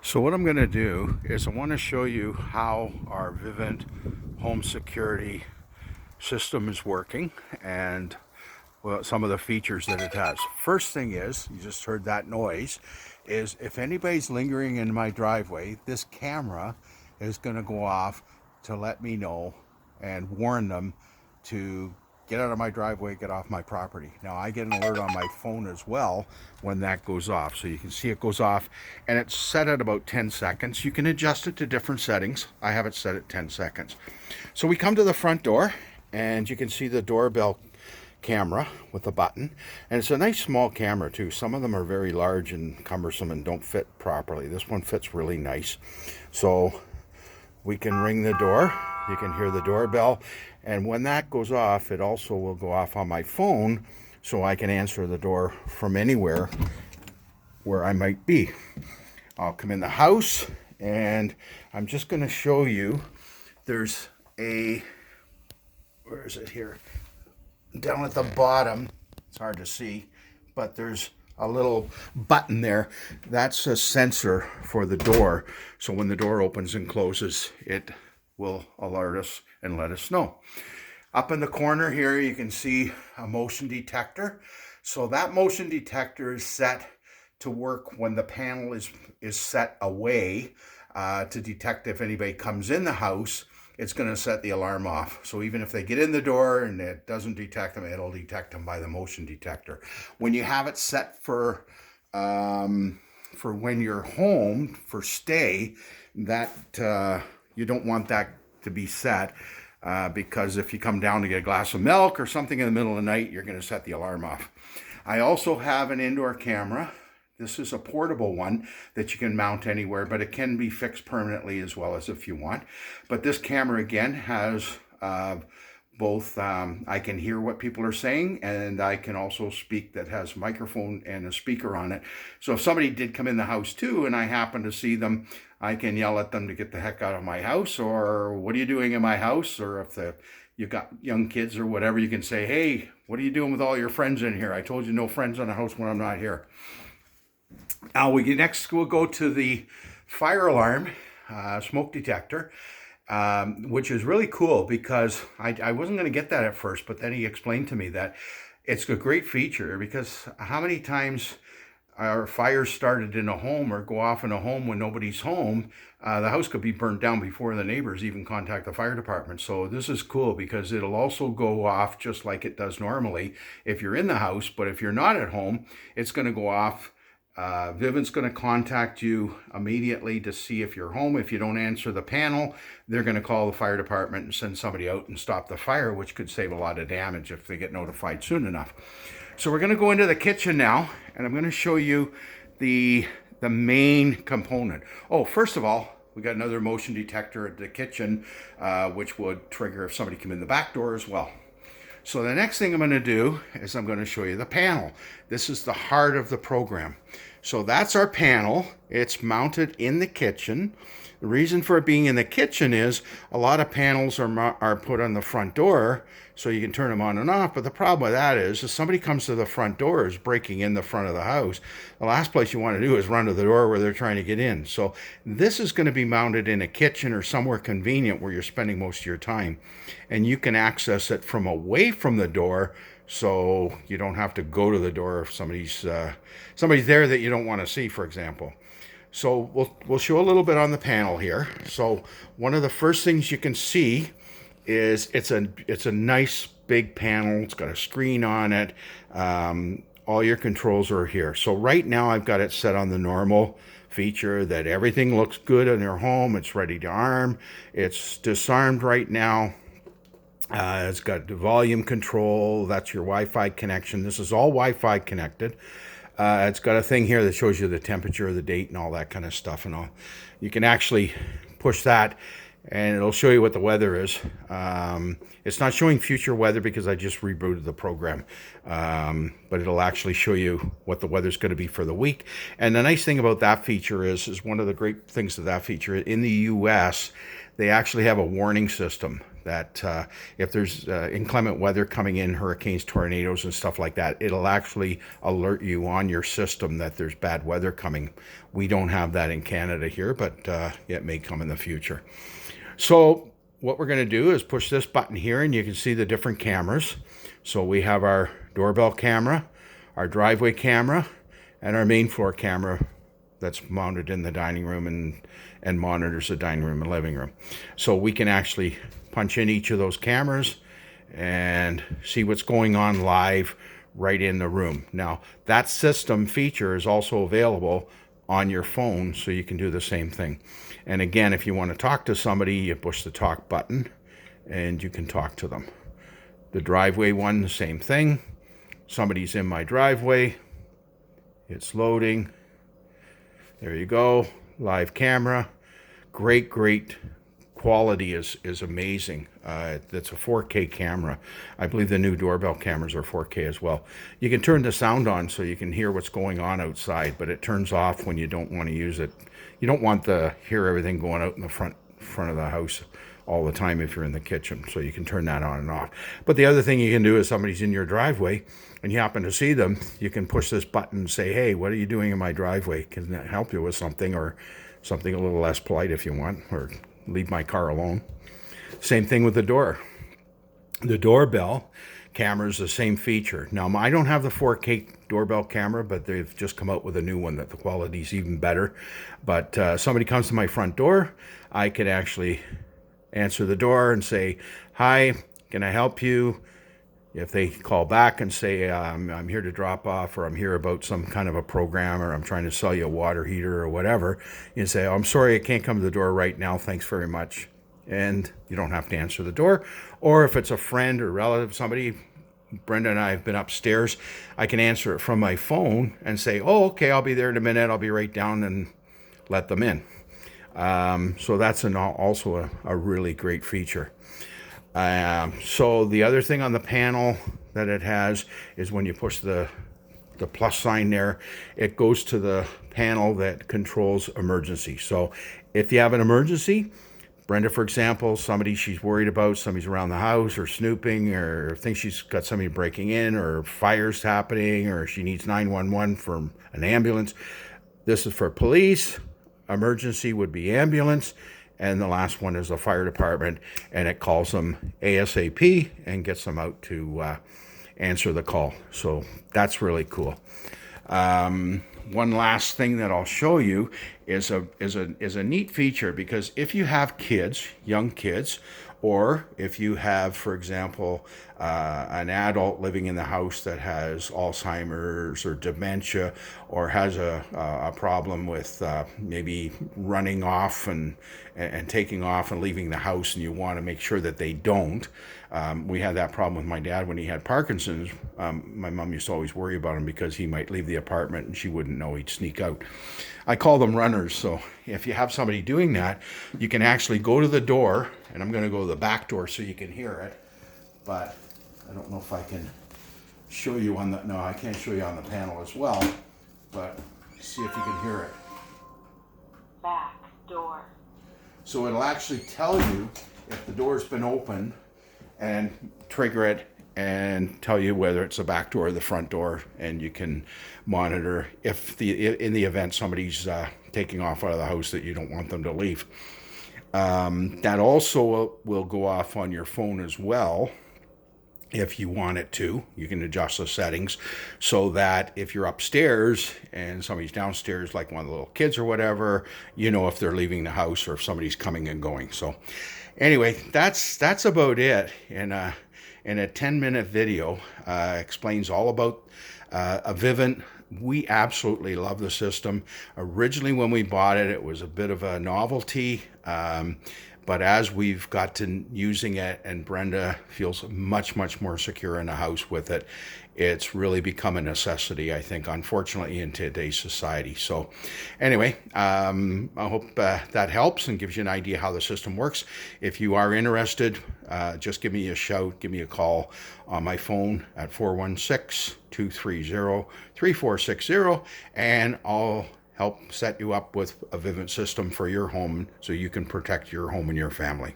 So what I'm going to do is I want to show you how our Vivint home security system is working and some of the features that it has. First thing is, you just heard that noise, is if anybody's lingering in my driveway, this camera is going to go off to let me know and warn them to get out of my driveway, get off my property. Now I get an alert on my phone as well when that goes off. So you can see it goes off and it's set at about 10 seconds. You can adjust it to different settings. I have it set at 10 seconds. So we come to the front door and you can see the doorbell camera with a button, and it's a nice small camera too. Some of them are very large and cumbersome and don't fit properly. This one fits really nice. So we can ring the door, you can hear the doorbell, and when that goes off, it also will go off on my phone so I can answer the door from anywhere where I might be. I'll come in the house and I'm just going to show you, there's a, where is it here? Down at the bottom, it's hard to see, but there's a little button there. That's a sensor for the door. So when the door opens and closes, it will alert us and let us know. Up in the corner here, you can see a motion detector. So that motion detector is set to work when the panel is set away to detect if anybody comes in the house. It's going to set the alarm off. So even if they get in the door and it doesn't detect them, it'll detect them by the motion detector. When you have it set for when you're home for stay, that you don't want that to be set because if you come down to get a glass of milk or something in the middle of the night, you're going to set the alarm off. I also have an indoor camera. This is a portable one that you can mount anywhere, but it can be fixed permanently as well as if you want. But this camera again has both, I can hear what people are saying, and I can also speak, that has a microphone and a speaker on it. So if somebody did come in the house too and I happen to see them, I can yell at them to get the heck out of my house, or what are you doing in my house? Or if you've got young kids or whatever, you can say, hey, what are you doing with all your friends in here? I told you no friends in the house when I'm not here. Now next we'll go to the fire alarm smoke detector, which is really cool because I wasn't going to get that at first, but then he explained to me that it's a great feature because how many times our fires started in a home or go off in a home when nobody's home, the house could be burnt down before the neighbors even contact the fire department. So this is cool because it'll also go off just like it does normally if you're in the house, but if you're not at home, it's going to go off. Vivint's going to contact you immediately to see if you're home. If you don't answer the panel, they're going to call the fire department and send somebody out and stop the fire, which could save a lot of damage if they get notified soon enough. So we're going to go into the kitchen now, and I'm going to show you the main component. Oh, first of all, we got another motion detector at the kitchen, which would trigger if somebody came in the back door as well. So the next thing I'm going to do is I'm going to show you the panel. This is the heart of the program. So that's our panel. It's mounted in the kitchen. The reason for it being in the kitchen is a lot of panels are put on the front door so you can turn them on and off. But the problem with that is if somebody comes to the front door, is breaking in the front of the house, the last place you want to do is run to the door where they're trying to get in. So this is going to be mounted in a kitchen or somewhere convenient where you're spending most of your time. And you can access it from away from the door, so you don't have to go to the door if somebody's there that you don't want to see, for example. So we'll show a little bit on the panel here. So one of the first things you can see is it's a nice big panel. It's got a screen on it. All your controls are here. So right now I've got it set on the normal feature that everything looks good in your home. It's ready to arm. It's disarmed right now. It's got the volume control. That's your Wi-Fi connection. This is all Wi-Fi connected. It's got a thing here that shows you the temperature, the date, and all that kind of stuff. And all. You can actually push that, and it'll show you what the weather is. It's not showing future weather because I just rebooted the program, but it'll actually show you what the weather's going to be for the week. And the nice thing about that feature is one of the great things of that feature in the U.S., they actually have a warning system that if there's inclement weather coming in, hurricanes, tornadoes, and stuff like that, it'll actually alert you on your system that there's bad weather coming. We don't have that in Canada here, but it may come in the future. So what we're going to do is push this button here, and you can see the different cameras. So we have our doorbell camera, our driveway camera, and our main floor camera that's mounted in the dining room and monitors the dining room and living room. So we can actually punch in each of those cameras and see what's going on live right in the room. Now, that system feature is also available on your phone, so you can do the same thing. And again, if you want to talk to somebody, you push the talk button and you can talk to them. The driveway one, the same thing. Somebody's in my driveway. It's loading. There you go. Live camera. Great quality is amazing. It's a 4K camera. I believe the new doorbell cameras are 4K as well. You can turn the sound on so you can hear what's going on outside, but it turns off when you don't want to use it. You don't want to hear everything going out in the front of the house all the time if you're in the kitchen, so you can turn that on and off. But the other thing you can do is somebody's in your driveway and you happen to see them, you can push this button and say, hey, what are you doing in my driveway? Can that help you with something, or something a little less polite if you want, or leave my car alone. Same thing with the door. The doorbell camera is the same feature. Now, I don't have the 4K doorbell camera, but they've just come out with a new one that the quality is even better. But somebody comes to my front door, I can actually answer the door and say, hi, can I help you? If they call back and say, I'm here to drop off, or I'm here about some kind of a program, or I'm trying to sell you a water heater or whatever, you say, oh, I'm sorry, I can't come to the door right now. Thanks very much. And you don't have to answer the door. Or if it's a friend or relative, somebody, Brenda and I have been upstairs, I can answer it from my phone and say, oh, okay, I'll be there in a minute. I'll be right down, and let them in. So that's also a really great feature. So the other thing on the panel that it has is when you push the plus sign there, it goes to the panel that controls emergency. So if you have an emergency, Brenda, for example, somebody she's worried about, somebody's around the house or snooping, or thinks she's got somebody breaking in, or fire's happening, or she needs 911 from an ambulance. This is for police. Emergency would be ambulance. And the last one is the fire department, and it calls them ASAP and gets them out to answer the call. So that's really cool. One last thing that I'll show you is a neat feature, because if you have kids, young kids, or if you have, for example, an adult living in the house that has Alzheimer's or dementia, or has a problem with maybe running off and taking off and leaving the house, and you want to make sure that they don't. We had that problem with my dad when he had Parkinson's. My mom used to always worry about him because he might leave the apartment and she wouldn't know, he'd sneak out. I call them runners. So if you have somebody doing that, you can actually go to the door, and I'm going to go to the back door so you can hear it. But I don't know if I can show you on the, no, I can't show you on the panel as well, but see if you can hear it. Back door. So it'll actually tell you if the door's been opened, and trigger it and tell you whether it's the back door or the front door, and you can monitor if in the event somebody's taking off out of the house that you don't want them to leave. That also will go off on your phone as well. If you want it to, you can adjust the settings so that if you're upstairs and somebody's downstairs, like one of the little kids or whatever, you know if they're leaving the house or if somebody's coming and going. So anyway, that's about it in a 10-minute video. Explains all about a Vivint. We absolutely love the system. Originally, when we bought it, it was a bit of a novelty. But as we've got to using it, and Brenda feels much more secure in the house with it, it's really become a necessity, I think, unfortunately, in today's society. So anyway, I hope that helps and gives you an idea how the system works. If you are interested, just give me a shout, give me a call on my phone at 416-230-3460, and I'll help set you up with a Vivint system for your home so you can protect your home and your family.